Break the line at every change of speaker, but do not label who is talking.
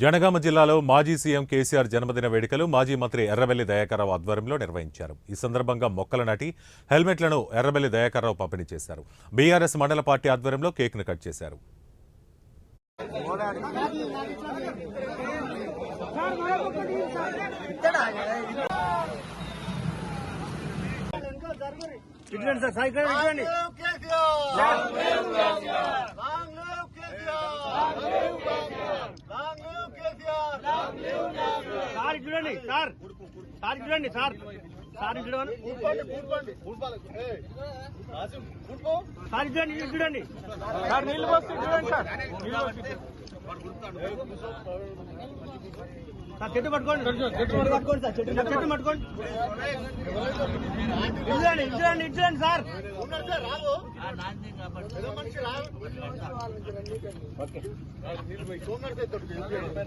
జనగామ జిల్లాలో మాజీ సీఎం కేసీఆర్ జన్మదిన వేడుకలు మాజీ మంత్రి ఎర్రబెల్లి దయాకర్రావు ఆధ్వర్యంలో నిర్వహించారు. ఈ సందర్భంగా మొక్కలు నాటి హెల్మెట్లను ఎర్రబెల్లి దయాకర్రావు పంపిణీ చేశారు. బీఆర్ఎస్ మండల పార్టీ ఆధ్వర్యంలో కేక్ను కట్ చేశారు.
చెట్టు పట్టుకోండి చెట్టు పట్టుకోండి ఇచ్చేయండి సార్.